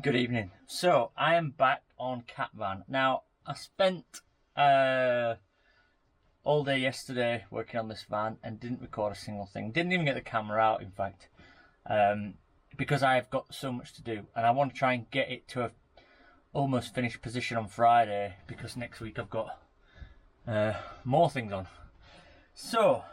Good evening. So I am back on Cat Van. Now I spent all day yesterday working on this van and didn't record a single thing. Didn't even get the camera out, in fact, because I've got so much to do and I want to try and get it to a almost finished position on Friday, because next week I've got more things on. So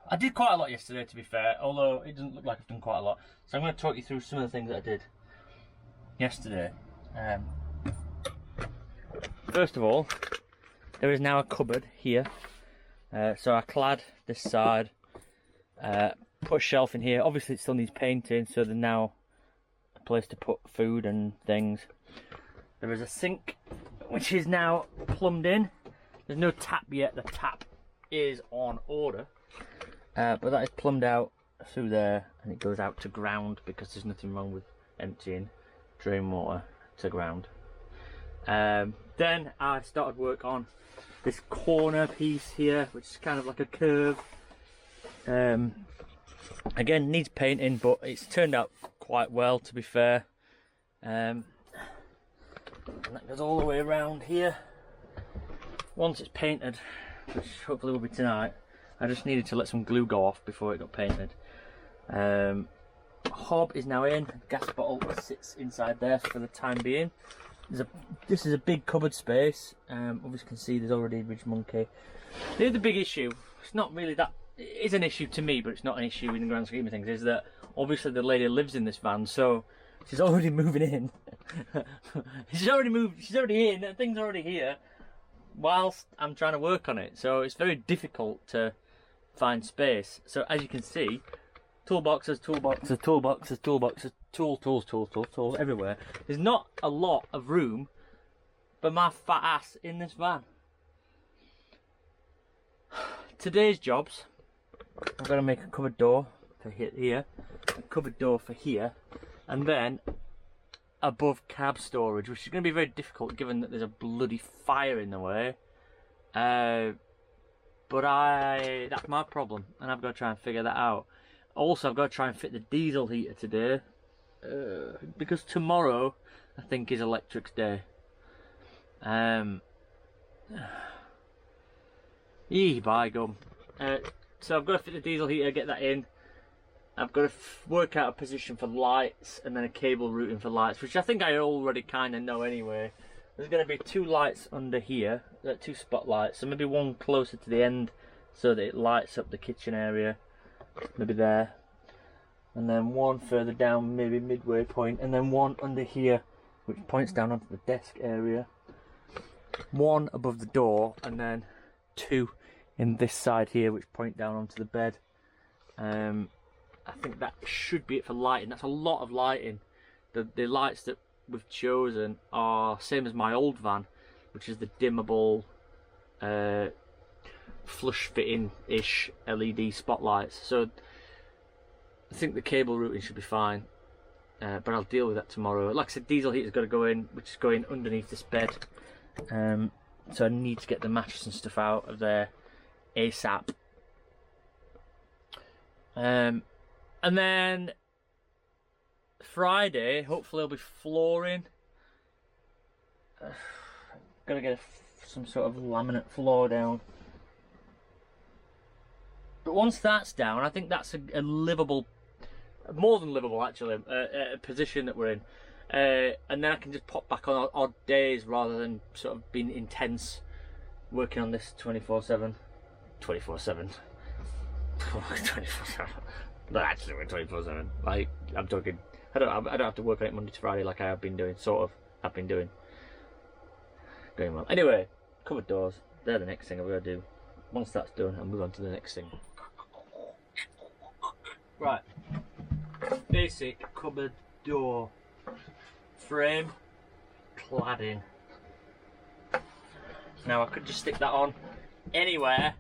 I did quite a lot yesterday, to be fair, although it doesn't look like I've done quite a lot. So I'm going to talk you through some of the things that I did yesterday. First of all, there is now a cupboard here. So I clad this side, put a shelf in here. Obviously it still needs painting, so there's now a place to put food and things. There is a sink which is now plumbed in. There's no tap yet, the tap is on order. But that is plumbed out through there and it goes out to ground, because there's nothing wrong with emptying drain water to ground. Then I started work on this corner piece here, which is kind of like a curve. Again, needs painting, but it's turned out quite well, to be fair. And that goes all the way around here. Once it's painted, which hopefully will be tonight, I just needed to let some glue go off before it got painted. Hob is now in. Gas bottle sits inside there for the time being. This is a big cupboard space. Obviously you can see there's already Ridge Monkey. The other big issue, it's not really that, it is an issue to me, but it's not an issue in the grand scheme of things, is that obviously the lady lives in this van, so she's already moving in. she's already in, and things are already here whilst I'm trying to work on it. So it's very difficult to find space. So as you can see, toolboxes, tools everywhere. There's not a lot of room for my fat ass in this van. Today's jobs, I've got to make a cupboard door for here, a cupboard door for here, and then above cab storage, which is going to be very difficult given that there's a bloody fire in the way. But that's my problem, and I've got to try and figure that out. Also, I've got to try and fit the diesel heater today, because tomorrow I think is Electric's day. By gum. So I've got to fit the diesel heater, get that in. I've got to work out a position for lights and then a cable routing for lights, which I think I already kind of know anyway. There's going to be 2 lights under here, 2 spotlights, so maybe one closer to the end so that it lights up the kitchen area, maybe there, and then one further down, maybe midway point, and then one under here which points down onto the desk area, one above the door, and then 2 in this side here which point down onto the bed. I think that should be it for lighting. That's a lot of lighting. The lights that we've chosen are same as my old van, which is the dimmable flush fitting ish LED spotlights. So I think the cable routing should be fine, but I'll deal with that tomorrow. Like I said, diesel heater's got to go in, which is going underneath this bed. So I need to get the mattress and stuff out of there ASAP. And then Friday, hopefully there'll be flooring. Gotta get some sort of laminate floor down. But once that's down, I think that's a livable, more than livable actually, a position that we're in. And then I can just pop back on odd days rather than sort of being intense working on this 24/7. 24/7. 24/7. Not actually 24/7. Like, I'm talking, I don't have to work on it Monday to Friday like I have been doing, going well. Anyway, cupboard doors, they're the next thing I'm going to do. Once that's done, I'll move on to the next thing. Right, basic cupboard door frame cladding. Now I could just stick that on anywhere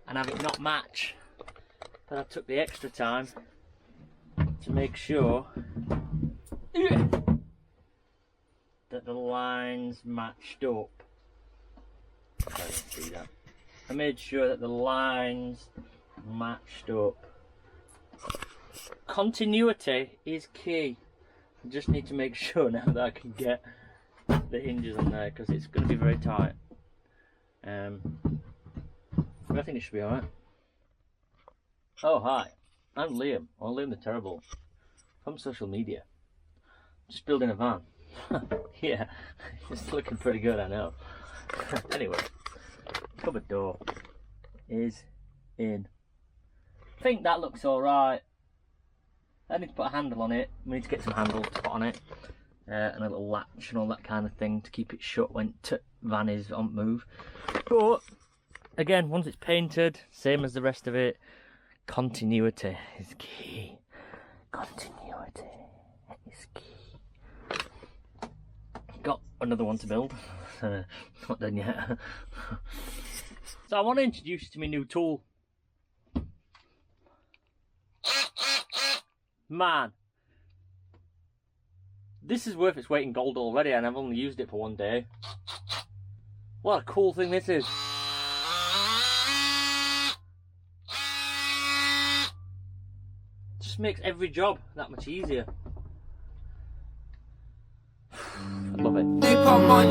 and have it not match, but I took the extra time to make sure that the lines matched up. I can't see that. I made sure that the lines matched up. Continuity is key. I just need to make sure now that I can get the hinges on there, because it's going to be very tight. But I think it should be alright. Oh hi, I'm Liam, or LiamTheTerrible, from social media. Just building a van. Yeah, it's looking pretty good, I know. Anyway, cupboard door is in. I think that looks alright. I need to put a handle on it. We need to get some handles to put on it. And a little latch and all that kind of thing to keep it shut when van is on move. But again, once it's painted, same as the rest of it, continuity is key. Continuity is key. Got another one to build. Not done yet. So I want to introduce you to my new tool. Man, this is worth its weight in gold already, and I've only used it for one day. What a cool thing this is. Just makes every job that much easier. I love it. Napalm on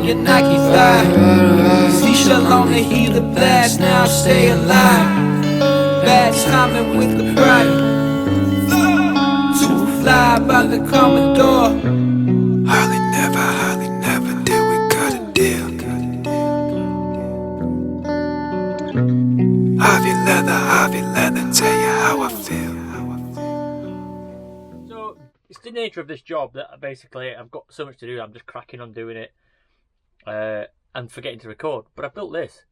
your Nike thigh. Felicia on the healer blast, now stay alive. Bad timing with the pride. Too fly by the Commodore. Hardly never did we cut a deal. Harvey leather, tell you how I feel. So it's the nature of this job that basically I've got so much to do, I'm just cracking on doing it and forgetting to record. But I've built this.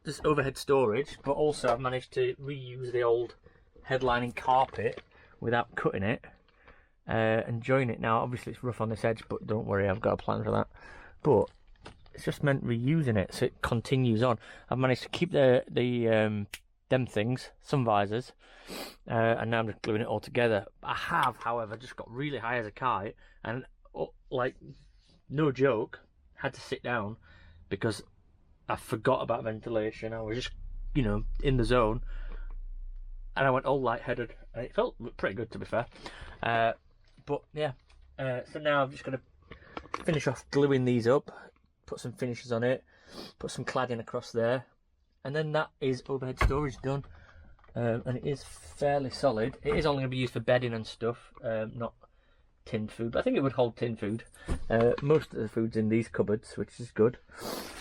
This overhead storage, but also I've managed to reuse the old headlining carpet without cutting it and join it. Now obviously it's rough on this edge, but don't worry, I've got a plan for that. But it's just meant reusing it so it continues on. I've managed to keep them things, sun visors, and now I'm just gluing it all together. I have, however, just got really high as a kite, and like, no joke, had to sit down because I forgot about ventilation. I was just, in the zone, and I went all lightheaded, and it felt pretty good, to be fair. But yeah, so now I'm just going to finish off gluing these up, put some finishes on it, put some cladding across there, and then that is overhead storage done. And it is fairly solid. It is only going to be used for bedding and stuff, not tinned food, but I think it would hold tinned food. Most of the food's in these cupboards, which is good.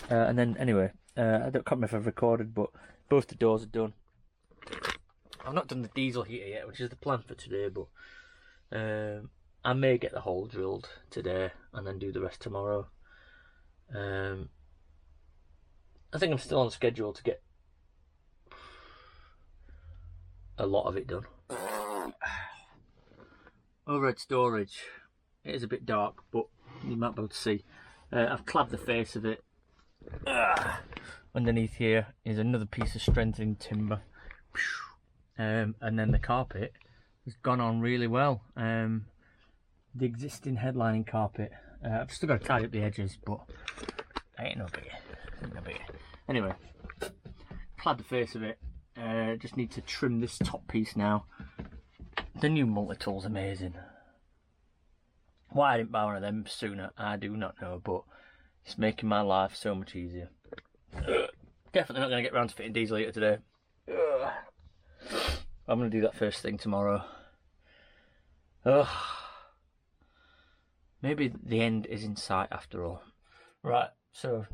And then anyway, I can't remember if I've recorded, but both the doors are done. I've not done the diesel heater yet, which is the plan for today, but I may get the hole drilled today and then do the rest tomorrow. I think I'm still on schedule to get a lot of it done. Overhead storage. It is a bit dark, but you might be able to see. I've clabbed the face of it. Underneath here is another piece of strengthening timber. And then the carpet has gone on really well. The existing headlining carpet. I've still got to tidy up the edges, but ain't no biggie. Anyway, clad the face of it. Just need to trim this top piece now. The new multi-tool's amazing. Why I didn't buy one of them sooner, I do not know, but it's making my life so much easier. Definitely not going to get round to fitting diesel heater today. I'm going to do that first thing tomorrow. Maybe the end is in sight after all. Right, so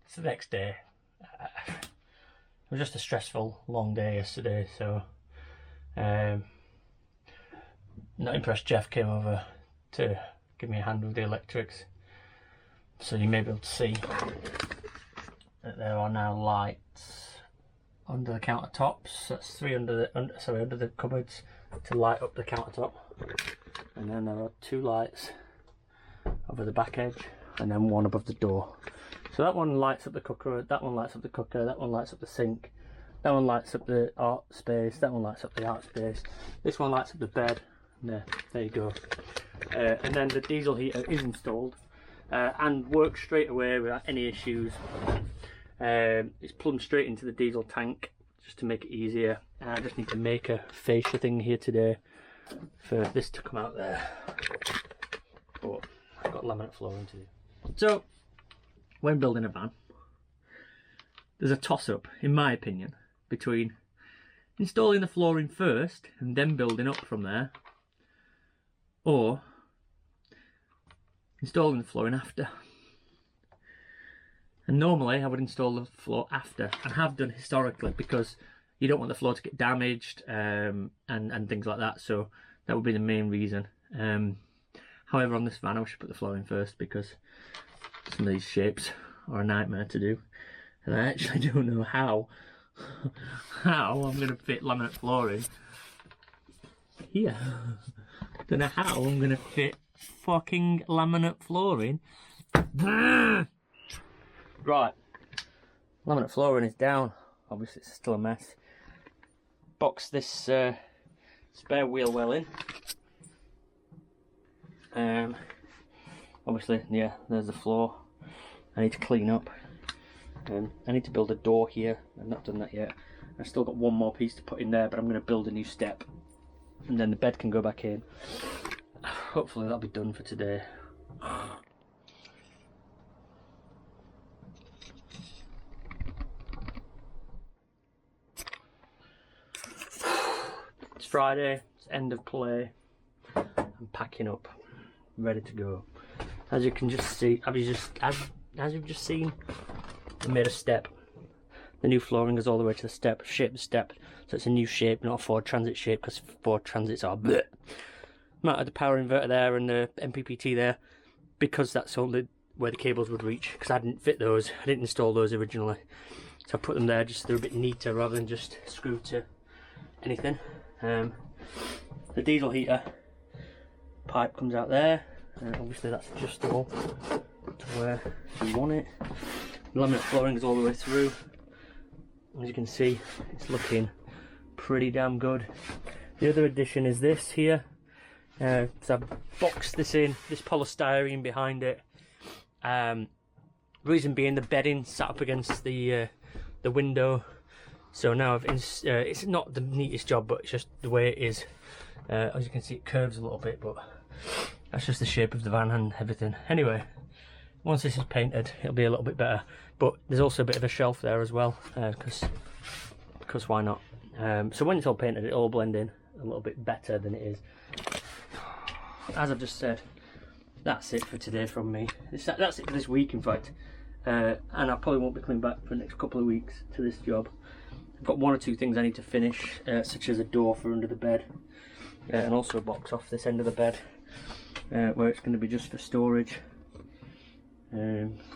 it's the next day. It was just a stressful, long day yesterday, so not impressed Jeff came over to give me a hand with the electrics. So you may be able to see that there are now lights under the countertops. That's three under the cupboards to light up the countertop. And then there are two lights over the back edge and then one above the door. So that one lights up the cooker, that one lights up the cooker, that one lights up the sink, that one lights up the art space, that one lights up the art space, this one lights up the bed, There you go. And then the diesel heater is installed and works straight away without any issues. It's plumbed straight into the diesel tank just to make it easier. I just need to make a fascia thing here today for this to come out there. But I've got laminate flooring to do. So, when building a van, there's a toss-up, in my opinion, between installing the flooring first and then building up from there, or installing the flooring after. And normally I would install the floor after, and have done historically, because you don't want the floor to get damaged and things like that, so that would be the main reason. However, on this van I should put the flooring first, because some of these shapes are a nightmare to do, and I actually don't know how I'm going to fit laminate flooring here. Don't know how I'm going to fit fucking laminate flooring. Right, laminate flooring is down. Obviously it's still a mess. Box this spare wheel well in. Obviously, yeah, there's the floor. I need to clean up. I need to build a door here. I've not done that yet. I've still got one more piece to put in there, but I'm going to build a new step, and then the bed can go back in. Hopefully that'll be done for today. It's Friday, it's end of play. I'm packing up, ready to go. As you can just see, as you've just seen, I made a step. The new flooring goes all the way to the step, shape the step, so it's a new shape, not a Ford Transit shape, because Ford Transits are bleh. Mounted the power inverter there and the MPPT there, because that's only where the cables would reach, because I didn't fit those, I didn't install those originally. So I put them there just so they're a bit neater rather than just screwed to anything. The diesel heater pipe comes out there, obviously that's adjustable to where you want it. The laminate flooring goes all the way through. As you can see, it's looking pretty damn good. The other addition is this here. So I've boxed this in, this polystyrene behind it. Reason being, the bedding sat up against the window. So now it's not the neatest job, but it's just the way it is. As you can see, it curves a little bit, but that's just the shape of the van and everything. Anyway, once this is painted, it'll be a little bit better. But there's also a bit of a shelf there as well, because why not? So when it's all painted, it'll all blend in a little bit better than it is. As I've just said, that's it for today from me. That's it for this week, in fact. And I probably won't be coming back for the next couple of weeks to this job. I've got one or two things I need to finish, such as a door for under the bed, and also a box off this end of the bed, where it's going to be just for storage.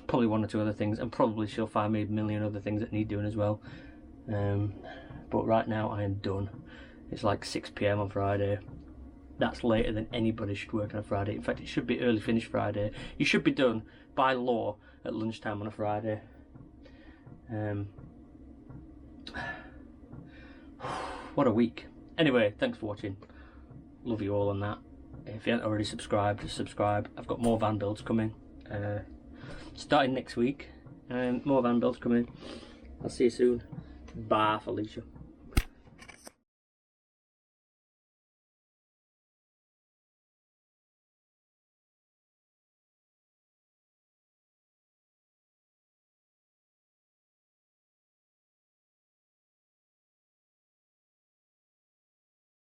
Probably one or two other things, and probably she'll find me a million other things that need doing as well. But right now I am done. It's like 6 PM on Friday. That's later than anybody should work on a Friday. In fact, it should be early finish Friday. You should be done by law at lunchtime on a Friday. What a week. Anyway, thanks for watching. Love you all on that. If you haven't already subscribed, just subscribe. I've got more van builds coming. Starting next week. More van builds coming. I'll see you soon. Bye, Felicia.